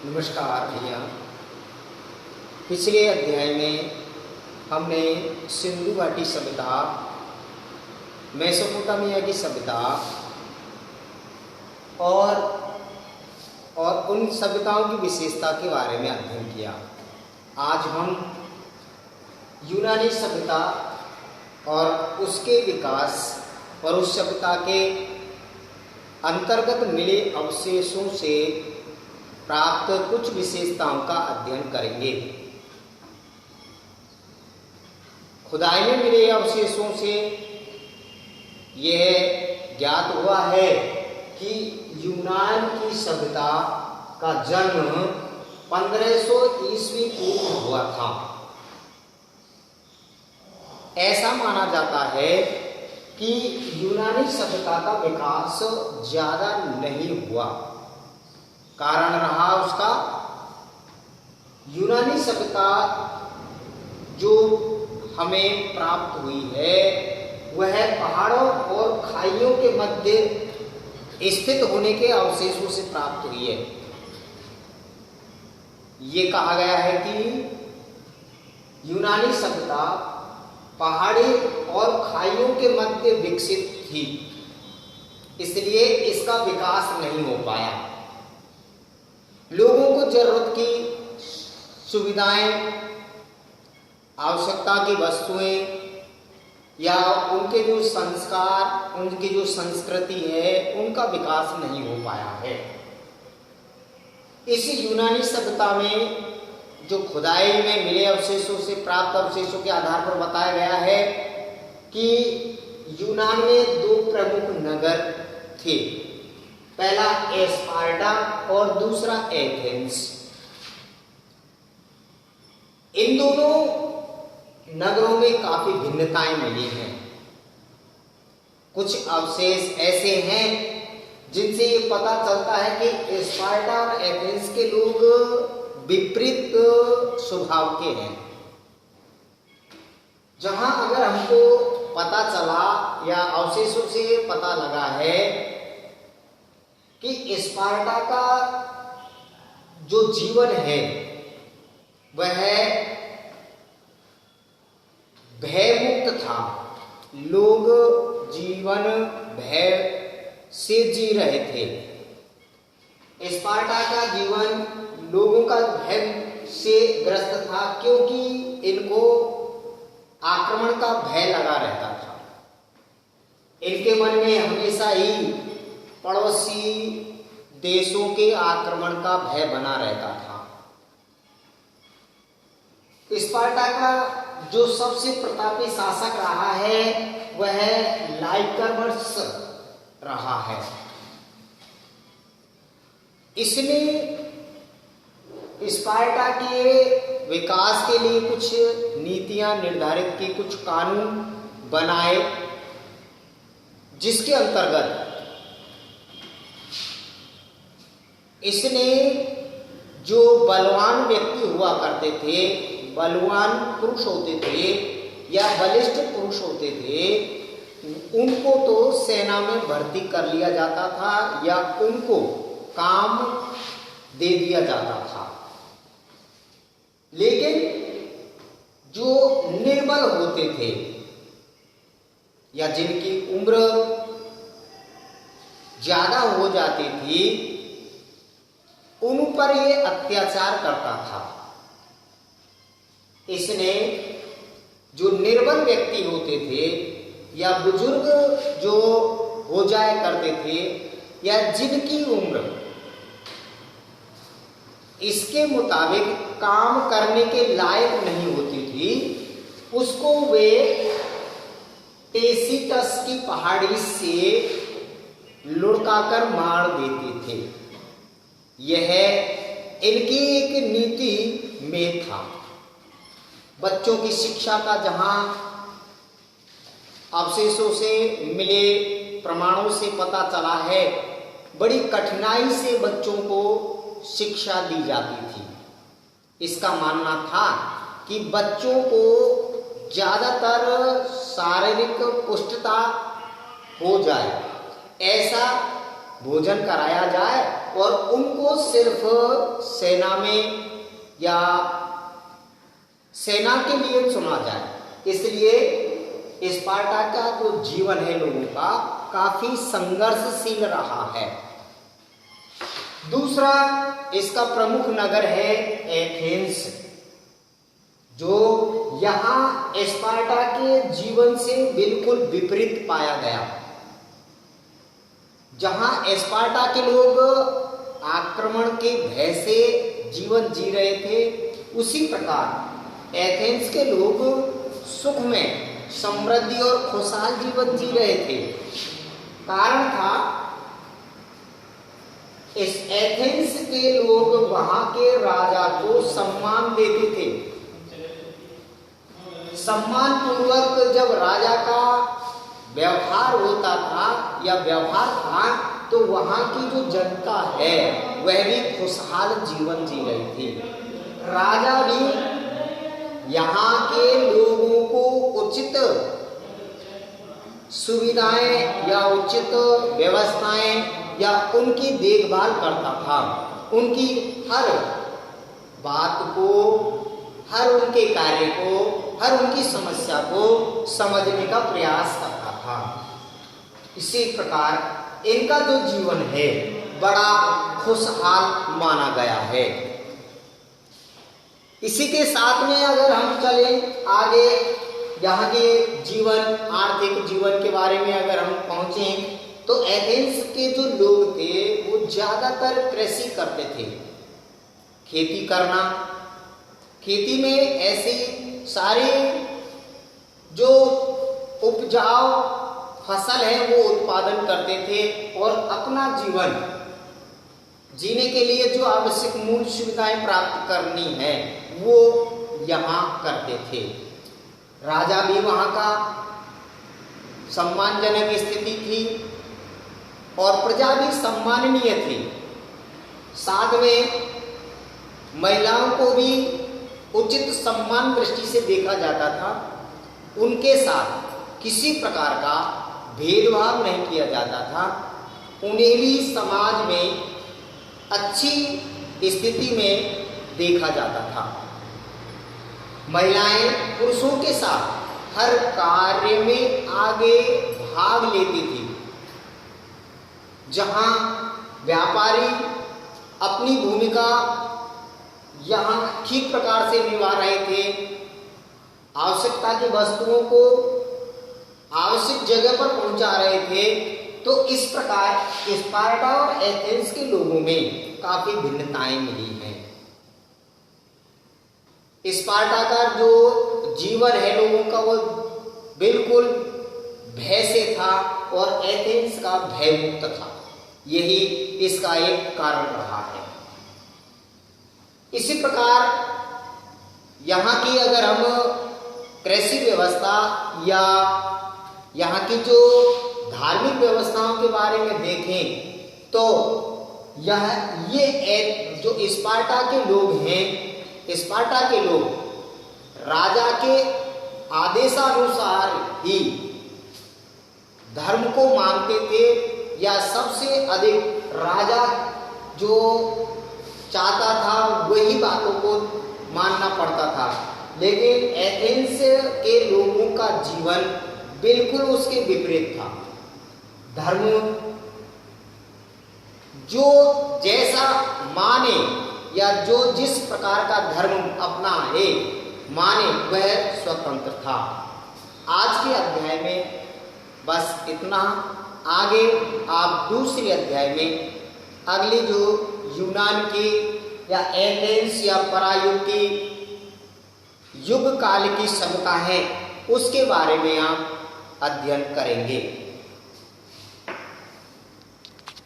नमस्कार भैया। पिछले अध्याय में हमने सिंधु घाटी सभ्यता, मेसोपोटामिया की सभ्यता और उन सभ्यताओं की विशेषता के बारे में अध्ययन किया। आज हम यूनानी सभ्यता और उसके विकास और उस सभ्यता के अंतर्गत मिले अवशेषों से प्राप्त कुछ विशेषताओं का अध्ययन करेंगे। खुदाई में मिले अवशेषों से यह ज्ञात हुआ है कि यूनान की सभ्यता का जन्म 1500 ईस्वी पूर्व हुआ था। ऐसा माना जाता है कि यूनानी सभ्यता का विकास ज्यादा नहीं हुआ। कारण रहा उसका यूनानी सभ्यता जो हमें प्राप्त हुई है वह पहाड़ों और खाइयों के मध्य स्थित होने के अवशेषों से प्राप्त हुई है। ये कहा गया है कि यूनानी सभ्यता पहाड़ी और खाइयों के मध्य विकसित थी, इसलिए इसका विकास नहीं हो पाया। लोगों को जरूरत की सुविधाएं, आवश्यकता की वस्तुएं या उनके जो संस्कार, उनकी जो संस्कृति है, उनका विकास नहीं हो पाया है। इस यूनानी सभ्यता में जो खुदाई में मिले अवशेषों से प्राप्त अवशेषों के आधार पर बताया गया है कि यूनान में दो प्रमुख नगर थे, पहला स्पार्टा और दूसरा एथेंस। इन दोनों नगरों में काफी भिन्नताएं मिली हैं। कुछ अवशेष ऐसे हैं जिनसे ये पता चलता है कि स्पार्टा और एथेंस के लोग विपरीत स्वभाव के हैं। जहां अगर हमको पता चला या अवशेषों से पता लगा है कि स्पार्टा का जो जीवन है वह भयमुक्त था। लोग जीवन भय से जी रहे थे। स्पार्टा का जीवन लोगों का भय से ग्रस्त था, क्योंकि इनको आक्रमण का भय लगा रहता था। इनके मन में हमेशा ही पड़ोसी देशों के आक्रमण का भय बना रहता था। स्पार्टा का जो सबसे प्रतापी शासक रहा है वह लाइकर्बस रहा है। इसने स्पार्टा के विकास के लिए कुछ नीतियां निर्धारित की, कुछ कानून बनाए, जिसके अंतर्गत इसने जो बलवान व्यक्ति हुआ करते थे, बलवान पुरुष होते थे या बलिष्ठ पुरुष होते थे, उनको तो सेना में भर्ती कर लिया जाता था या उनको काम दे दिया जाता था। लेकिन जो निर्बल होते थे या जिनकी उम्र ज्यादा हो जाती थी, उन पर ये अत्याचार करता था। इसने जो निर्बल व्यक्ति होते थे या बुजुर्ग जो हो जाया करते थे या जिनकी उम्र इसके मुताबिक काम करने के लायक नहीं होती थी, उसको वे टेसिटस की पहाड़ी से लुढ़काकर मार देते थे। यह इनकी एक नीति में था। बच्चों की शिक्षा का जहां अवशेषों से मिले प्रमाणों से पता चला है, बड़ी कठिनाई से बच्चों को शिक्षा दी जाती थी। इसका मानना था कि बच्चों को ज्यादातर शारीरिक पुष्टता हो जाए, ऐसा भोजन कराया जाए और उनको सिर्फ सेना में या सेना के लिए चुना जाए। इसलिए स्पार्टा का जो जीवन है लोगों का काफी संघर्षशील रहा है। दूसरा इसका प्रमुख नगर है एथेंस, जो यहां स्पार्टा के जीवन से बिल्कुल विपरीत पाया गया। जहां स्पार्टा के लोग आक्रमण के भय से जीवन जी रहे थे, उसी प्रकार एथेंस के लोग सुख में समृद्धि और खुशहाल जीवन जी रहे थे। कारण था इस एथेंस के लोग वहां के राजा को सम्मान देते थे। सम्मान पूर्वक जब राजा का व्यवहार होता था या व्यवहार था, तो वहां की जो जनता है वह भी खुशहाल जीवन जी रही थी। राजा भी यहाँ के लोगों को उचित सुविधाएं या उचित व्यवस्थाएं या उनकी देखभाल करता था। उनकी हर बात को, हर उनके कार्य को, हर उनकी समस्या को समझने का प्रयास करता था। इसी प्रकार इनका जो जीवन है बड़ा खुशहाल माना गया है। इसी के साथ में अगर हम चलें आगे, यहाँ के जीवन, आर्थिक जीवन के बारे में अगर हम पहुंचें, तो एथेंस के जो लोग थे वो ज्यादातर कृषि करते थे। खेती करना, खेती में ऐसी सारी जो उपजाऊ फसल है वो उत्पादन करते थे और अपना जीवन जीने के लिए जो आवश्यक मूल सुविधाएं प्राप्त करनी है वो यहाँ करते थे। राजा भी वहाँ का सम्मानजनक स्थिति थी और प्रजा भी सम्माननीय थी। साथ में महिलाओं को भी उचित सम्मान दृष्टि से देखा जाता था। उनके साथ किसी प्रकार का भेदभाव नहीं किया जाता था। उन्हें भी समाज में अच्छी स्थिति में देखा जाता था। महिलाएं पुरुषों के साथ हर कार्य में आगे भाग लेती थी। जहां व्यापारी अपनी भूमिका यहाँ ठीक प्रकार से निभा रहे थे, आवश्यकता की वस्तुओं को आवश्यक जगह पर पहुंचा रहे थे, तो इस प्रकार स्पार्टा और एथेंस के लोगों में काफी भिन्नताएं मिली हैं। स्पार्टा का जो जीवन है लोगों का वो बिल्कुल भय से था और एथेंस का भय मुक्त था। यही इसका एक कारण रहा है। इसी प्रकार यहाँ की अगर हम कृषि व्यवस्था या यहाँ की जो धार्मिक व्यवस्थाओं के बारे में देखें, तो ये जो स्पार्टा के लोग हैं, स्पार्टा के लोग राजा के आदेशानुसार ही धर्म को मानते थे, या सबसे अधिक राजा जो चाहता था वही बातों को मानना पड़ता था। लेकिन एथेंस के लोगों का जीवन बिल्कुल उसके विपरीत था। धर्म जो जैसा माने या जो जिस प्रकार का धर्म अपना है माने वह स्वतंत्र था। आज के अध्याय में बस इतना। आगे आप दूसरे अध्याय में अगली जो यूनान की या एथेंस या परायुग की युग काल की सभ्यता है उसके बारे में आप अध्ययन करेंगे।